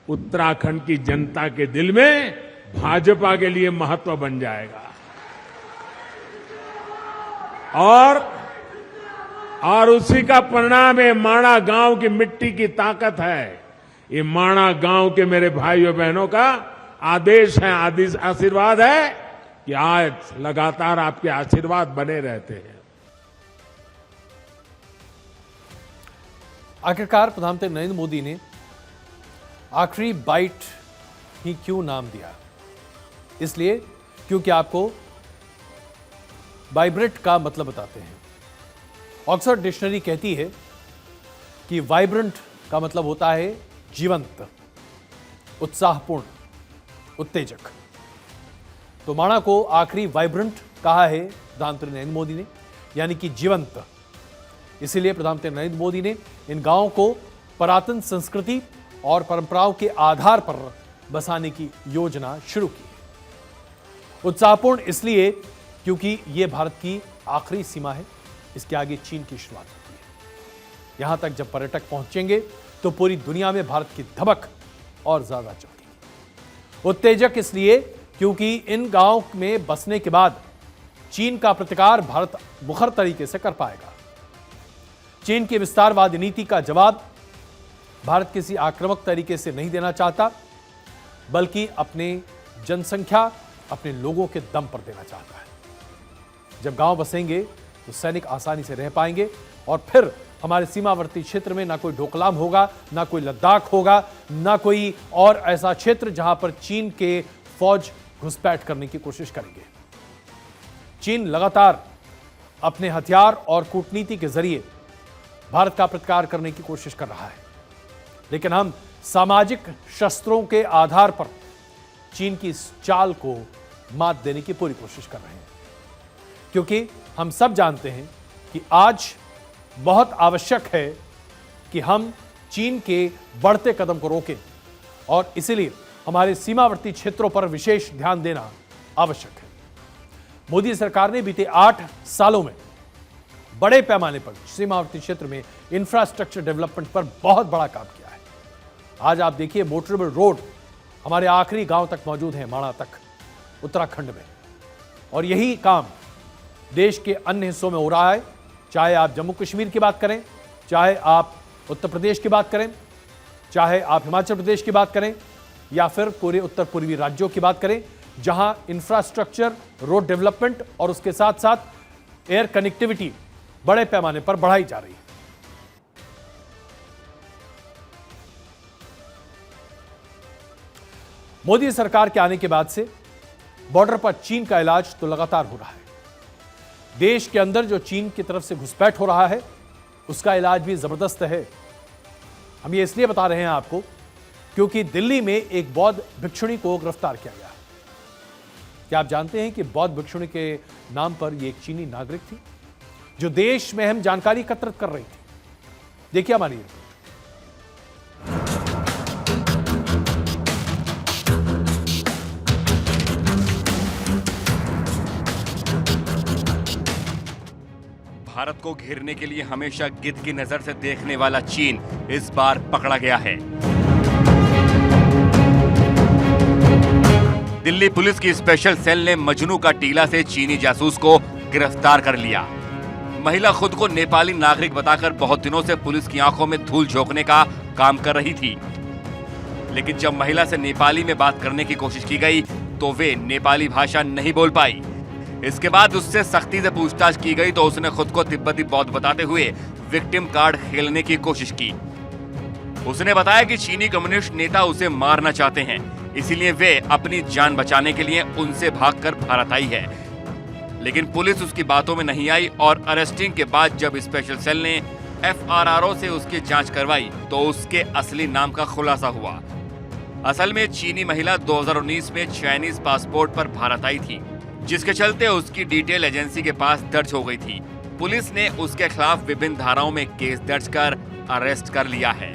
उत्तराखंड की जनता के दिल में भाजपा के लिए महत्व बन जाएगा। और उसी का परिणाम है माणा गांव की मिट्टी की ताकत है। ये माणा गांव के मेरे भाइयों बहनों का आदेश है, आशीर्वाद है कि आज लगातार आपके आशीर्वाद बने रहते हैं। आखिरकार प्रधानमंत्री नरेंद्र मोदी ने आखिरी बाइट ही क्यों नाम दिया? इसलिए क्योंकि आपको वाइब्रेंट का मतलब बताते हैं। ऑक्सफोर्ड डिक्शनरी कहती है कि वाइब्रेंट का मतलब होता है जीवंत, उत्साहपूर्ण, उत्तेजक। तो माणा को आखिरी वाइब्रेंट कहा है प्रधानमंत्री नरेंद्र मोदी ने, यानी कि जीवंत। इसीलिए प्रधानमंत्री नरेंद्र मोदी ने इन गांवों को पुरातन संस्कृति और परंपराओं के आधार पर बसाने की योजना शुरू की है। उत्साहपूर्ण इसलिए क्योंकि यह भारत की आखिरी सीमा है, इसके आगे चीन की शुरुआत होती है। यहां तक जब पर्यटक पहुंचेंगे तो पूरी दुनिया में भारत की धमक और ज्यादा चमकेगी। उत्तेजक इसलिए क्योंकि इन गांव में बसने के बाद चीन का प्रतिकार भारत मुखर तरीके से कर पाएगा। चीन की विस्तारवादी नीति का जवाब भारत किसी आक्रामक तरीके से नहीं देना चाहता, बल्कि अपने जनसंख्या, अपने लोगों के दम पर देना चाहता है। जब गांव बसेंगे तो सैनिक आसानी से रह पाएंगे और फिर हमारे सीमावर्ती क्षेत्र में ना कोई डोकलाम होगा, ना कोई लद्दाख होगा, ना कोई और ऐसा क्षेत्र जहां पर चीन के फौज घुसपैठ करने की कोशिश करेंगे। चीन लगातार अपने हथियार और कूटनीति के जरिए भारत का प्रतिकार करने की कोशिश कर रहा है, लेकिन हम सामाजिक शस्त्रों के आधार पर चीन की इस चाल को मात देने की पूरी कोशिश कर रहे हैं, क्योंकि हम सब जानते हैं कि आज बहुत आवश्यक है कि हम चीन के बढ़ते कदम को रोकें और इसीलिए हमारे सीमावर्ती क्षेत्रों पर विशेष ध्यान देना आवश्यक है। मोदी सरकार ने बीते 8 सालों में बड़े पैमाने पर सीमावर्ती क्षेत्र में इंफ्रास्ट्रक्चर डेवलपमेंट पर बहुत बड़ा काम किया है। आज आप देखिए, मोटरेबल रोड हमारे आखिरी गांव तक मौजूद है, माणा तक, उत्तराखंड में। और यही काम देश के अन्य हिस्सों में हो रहा है, चाहे आप जम्मू कश्मीर की बात करें, चाहे आप उत्तर प्रदेश की बात करें, चाहे आप हिमाचल प्रदेश की बात करें, या फिर पूरे उत्तर पूर्वी राज्यों की बात करें, जहां इंफ्रास्ट्रक्चर, रोड डेवलपमेंट और उसके साथ साथ एयर कनेक्टिविटी बड़े पैमाने पर बढ़ाई जा रही है। मोदी सरकार के आने के बाद से बॉर्डर पर चीन का इलाज तो लगातार हो रहा है। देश के अंदर जो चीन की तरफ से घुसपैठ हो रहा है, उसका इलाज भी जबरदस्त है। हम ये इसलिए बता रहे हैं आपको क्योंकि दिल्ली में एक बौद्ध भिक्षुणी को गिरफ्तार किया गया। क्या आप जानते हैं कि बौद्ध भिक्षुणी के नाम पर यह एक चीनी नागरिक थी जो देश में अहम जानकारी एकत्रित कर रही थी? देखिए हमारी रिपोर्ट। भारत को घेरने के लिए हमेशा गिद्ध की नजर से देखने वाला चीन इस बार पकड़ा गया है। दिल्ली पुलिस की स्पेशल सेल ने मजनू का टीला से चीनी जासूस को गिरफ्तार कर लिया। महिला खुद को नेपाली नागरिक बताकर बहुत दिनों से पुलिस की आंखों में धूल झोंकने का काम कर रही थी। लेकिन जब महिला से नेपाली में बात करने की कोशिश की गई तो वे नेपाली भाषा नहीं बोल पाई। इसके बाद उससे सख्ती से पूछताछ की गई तो उसने खुद को तिब्बती बौद्ध बताते हुए विक्टिम कार्ड खेलने की कोशिश की। उसने बताया कि चीनी कम्युनिस्ट नेता उसे मारना चाहते हैं, इसीलिए वे अपनी जान बचाने के लिए उनसे भागकर भारत आई है। लेकिन पुलिस उसकी बातों में नहीं आई और अरेस्टिंग के बाद जब स्पेशल सेल ने FRRO से उसकी जांच करवाई तो उसके असली नाम का खुलासा हुआ। असल में चीनी महिला 2019 में चाइनीज पासपोर्ट पर भारत आई थी, जिसके चलते उसकी डिटेल एजेंसी के पास दर्ज हो गई थी। पुलिस ने उसके खिलाफ विभिन्न धाराओं में केस दर्ज कर अरेस्ट कर लिया है।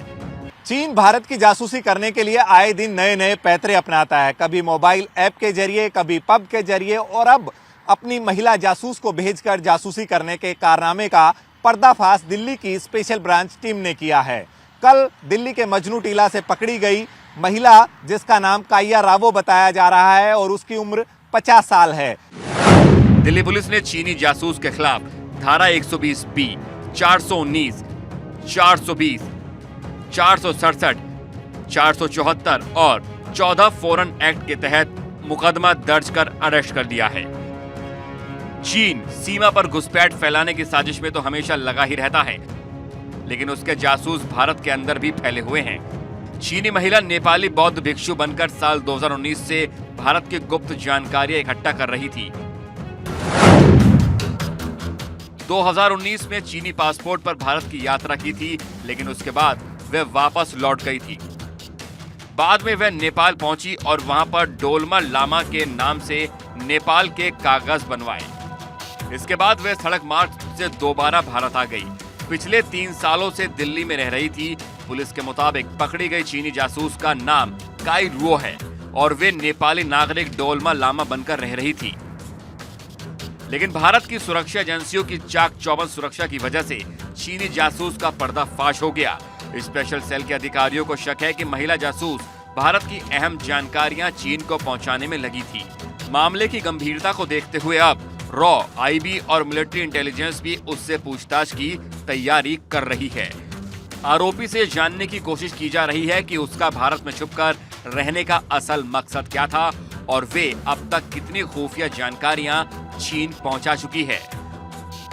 चीन भारत की जासूसी करने के लिए आए दिन नए नए पैतरे अपनाता है, कभी मोबाइल ऐप के जरिए, कभी पब के जरिए और अब अपनी महिला जासूस को भेजकर जासूसी करने के कारनामे का पर्दाफाश दिल्ली की स्पेशल ब्रांच टीम ने किया है। कल दिल्ली के मजनू टीला से पकड़ी गई महिला, जिसका नाम काइया रावो बताया जा रहा है और उसकी उम्र 50 साल है। दिल्ली पुलिस ने चीनी जासूस के खिलाफ धारा 120B, 419, 420, 467, 474 और 14 फॉरेन एक्ट के तहत मुकदमा दर्ज कर अरेस्ट कर दिया है। चीन सीमा पर घुसपैठ फैलाने की साजिश में तो हमेशा लगा ही रहता है, लेकिन उसके जासूस भारत के अंदर भी फैले हुए हैं। चीनी महिला नेपाली बौद्ध भिक्षु बनकर साल 2019 से भारत की गुप्त जानकारियां इकट्ठा कर रही थी। 2019 में चीनी पासपोर्ट पर भारत की यात्रा की थी, लेकिन उसके बाद वह वापस लौट गई थी। बाद में वह नेपाल पहुंची और वहां पर डोलमा लामा के नाम से नेपाल के कागज बनवाए। इसके बाद वह सड़क मार्ग से दोबारा भारत आ गई। पिछले 3 सालों से दिल्ली में रह रही थी। पुलिस के मुताबिक पकड़ी गई चीनी जासूस का नाम काई रुओ है और वे नेपाली नागरिक डोलमा लामा बनकर रह रही थी। लेकिन भारत की सुरक्षा एजेंसियों की चाक चौबंद सुरक्षा की वजह से चीनी जासूस का पर्दाफाश हो गया। स्पेशल सेल के अधिकारियों को शक है कि महिला जासूस भारत की अहम जानकारियां चीन को पहुंचाने में लगी थी। मामले की गंभीरता को देखते हुए अब रॉ, IB और मिलिट्री इंटेलिजेंस भी उससे पूछताछ की तैयारी कर रही है। आरोपी से जानने की कोशिश की जा रही है कि उसका भारत में छुपकर रहने का असल मकसद क्या था और वे अब तक कितनी खुफिया जानकारियां चीन पहुंचा चुकी है।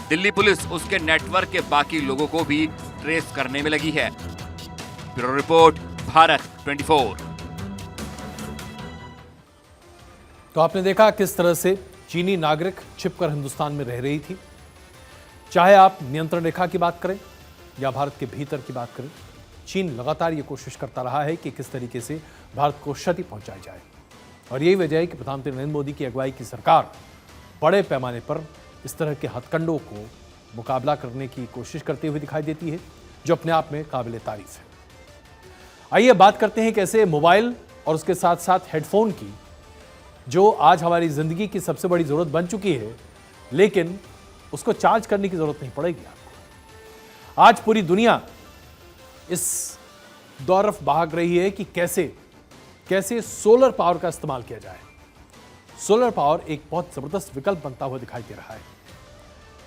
दिल्ली पुलिस उसके नेटवर्क के बाकी लोगों को भी ट्रेस करने में लगी है। Bureau report, Bharat 24। तो आपने देखा किस तरह से चीनी नागरिक छिपकर हिंदुस्तान में रह रही थी। चाहे आप नियंत्रण रेखा की बात करें या भारत के भीतर की बात करें, चीन लगातार ये कोशिश करता रहा है कि किस तरीके से भारत को क्षति पहुंचाई जाए। और यही वजह है कि प्रधानमंत्री नरेंद्र मोदी की अगुवाई की सरकार बड़े पैमाने पर इस तरह के हथकंडों को मुकाबला करने की कोशिश करते हुए दिखाई देती है, जो अपने आप में काबिल तारीफ है। आइए बात करते हैं कैसे मोबाइल और उसके साथ साथ हेडफोन की, जो आज हमारी जिंदगी की सबसे बड़ी जरूरत बन चुकी है, लेकिन उसको चार्ज करने की जरूरत नहीं पड़ेगी आपको। आज पूरी दुनिया इस दौर भाग रही है कि कैसे सोलर पावर का इस्तेमाल किया जाए। सोलर पावर एक बहुत जबरदस्त विकल्प बनता हुआ दिखाई दे रहा है।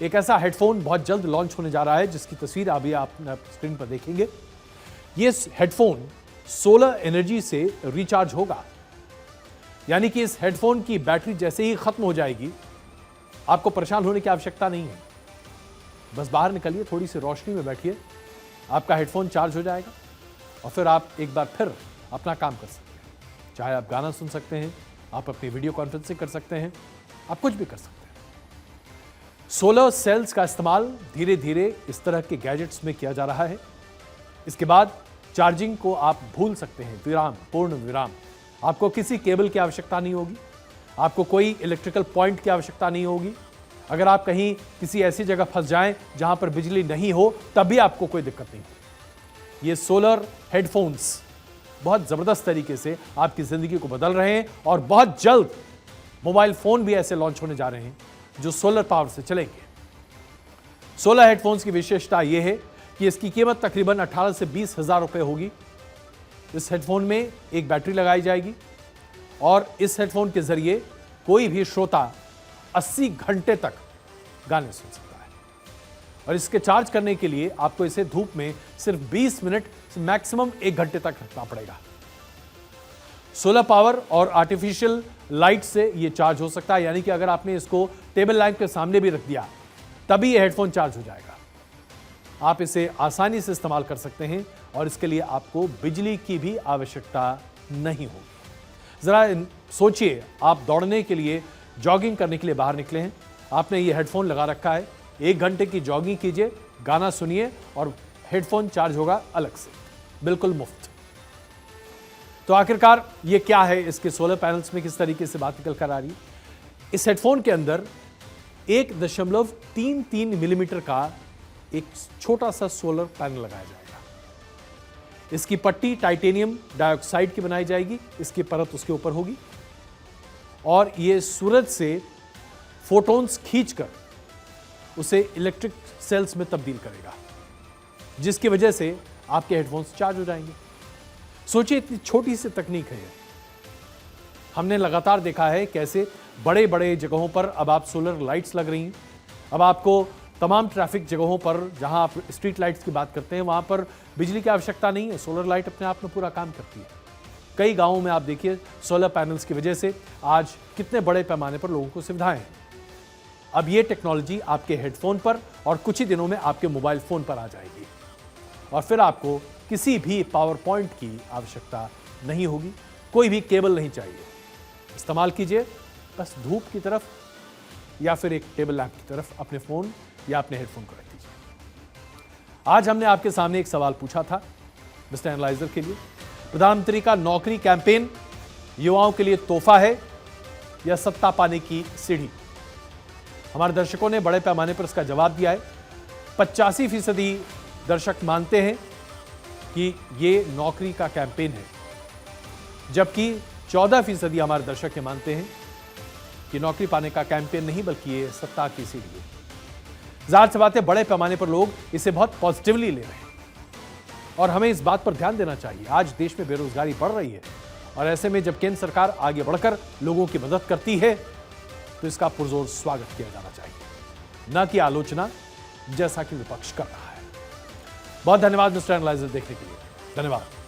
एक ऐसा हेडफोन बहुत जल्द लॉन्च होने जा रहा है, जिसकी तस्वीर अभी आप स्क्रीन पर देखेंगे। ये हेडफोन सोलर एनर्जी से रिचार्ज होगा, यानी कि इस हेडफोन की बैटरी जैसे ही खत्म हो जाएगी, आपको परेशान होने की आवश्यकता नहीं है। बस बाहर निकलिए, थोड़ी सी रोशनी में बैठिए, आपका हेडफोन चार्ज हो जाएगा और फिर आप एक बार फिर अपना काम कर सकते हैं। चाहे आप गाना सुन सकते हैं, आप अपनी वीडियो कॉन्फ्रेंसिंग कर सकते हैं, आप कुछ भी कर सकते हैं। सोलर सेल्स का इस्तेमाल धीरे धीरे इस तरह के गैजेट्स में किया जा रहा है। इसके बाद चार्जिंग को आप भूल सकते हैं, विराम, पूर्ण विराम। आपको किसी केबल की आवश्यकता नहीं होगी, आपको कोई इलेक्ट्रिकल पॉइंट की आवश्यकता नहीं होगी। अगर आप कहीं किसी ऐसी जगह फंस जाएं जहां पर बिजली नहीं हो, तब भी आपको कोई दिक्कत नहीं होगी। ये सोलर हेडफोन्स बहुत जबरदस्त तरीके से आपकी जिंदगी को बदल रहे हैं और बहुत जल्द मोबाइल फोन भी ऐसे लॉन्च होने जा रहे हैं जो सोलर पावर से चलेंगे। सोलर हेडफोन्स की विशेषता यह है कि इसकी कीमत तकरीबन 18 से 20 हजार रुपए होगी। इस हेडफोन में एक बैटरी लगाई जाएगी और इस हेडफोन के जरिए कोई भी श्रोता 80 घंटे तक गाने सुन सकता है। और इसके चार्ज करने के लिए आपको इसे धूप में सिर्फ 20 मिनट मैक्सिमम 1 घंटे तक रखना पड़ेगा। सोलर पावर और आर्टिफिशियल लाइट से यह चार्ज हो सकता है, यानी कि अगर आपने इसको टेबल लैंप के सामने भी रख दिया तभी यह हेडफोन चार्ज हो जाएगा। आप इसे आसानी से इस्तेमाल कर सकते हैं और इसके लिए आपको बिजली की भी आवश्यकता नहीं होगी। जरा सोचिए, आप दौड़ने के लिए, जॉगिंग करने के लिए बाहर निकले हैं, आपने ये हेडफोन लगा रखा है, 1 घंटे की जॉगिंग कीजिए, गाना सुनिए और हेडफोन चार्ज होगा अलग से, बिल्कुल मुफ्त। तो आखिरकार ये क्या है, इसके सोलर पैनल्स में किस तरीके से बात निकल कर आ रही है? इस हेडफोन के अंदर 1.33 मिलीमीटर का एक छोटा सा सोलर पैनल लगाया जाएगा। इसकी पट्टी टाइटेनियम डाइऑक्साइड की बनाई जाएगी, इसकी परत उसके ऊपर होगी और यह सूरज से फोटॉन्स खींचकर उसे इलेक्ट्रिक सेल्स में तब्दील करेगा, जिसकी वजह से आपके हेडफोन्स चार्ज हो जाएंगे। सोचिए, इतनी छोटी सी तकनीक है। हमने लगातार देखा है कैसे बड़े बड़े जगहों पर अब आप सोलर लाइट्स लग रही हैं। अब आपको तमाम ट्रैफिक जगहों पर, जहां आप स्ट्रीट लाइट्स की बात करते हैं, वहां पर बिजली की आवश्यकता नहीं है, सोलर लाइट अपने आप में पूरा काम करती है। कई गांवों में आप देखिए, सोलर पैनल्स की वजह से आज कितने बड़े पैमाने पर लोगों को सुविधाएं हैं। अब ये टेक्नोलॉजी आपके हेडफोन पर और कुछ ही दिनों में आपके मोबाइल फोन पर आ जाएगी और फिर आपको किसी भी पावर पॉइंट की आवश्यकता नहीं होगी, कोई भी केबल नहीं चाहिए। इस्तेमाल कीजिए बस धूप की तरफ या फिर एक टेबल लैंप की तरफ अपने फोन या अपने हेडफोन को रख दीजिए। आज हमने आपके सामने एक सवाल पूछा था मिस्टर एनालाइजर के लिए, प्रधानमंत्री का नौकरी कैंपेन युवाओं के लिए तोहफा है या सत्ता पाने की सीढ़ी? हमारे दर्शकों ने बड़े पैमाने पर इसका जवाब दिया है। 85% दर्शक मानते हैं कि ये नौकरी का कैंपेन है, जबकि 14% हमारे दर्शक ये मानते हैं कि नौकरी पाने का कैंपेन नहीं बल्कि ये सत्ता की सीढ़ी है। जाहिर सी बात है, बड़े पैमाने पर लोग इसे बहुत पॉजिटिवली ले रहे हैं और हमें इस बात पर ध्यान देना चाहिए। आज देश में बेरोजगारी बढ़ रही है और ऐसे में जब केंद्र सरकार आगे बढ़कर लोगों की मदद करती है तो इसका पुरजोर स्वागत किया जाना चाहिए, न कि आलोचना, जैसा कि विपक्ष कर रहा है। बहुत धन्यवाद मिस्टर एनालाइजर देखने के लिए। धन्यवाद।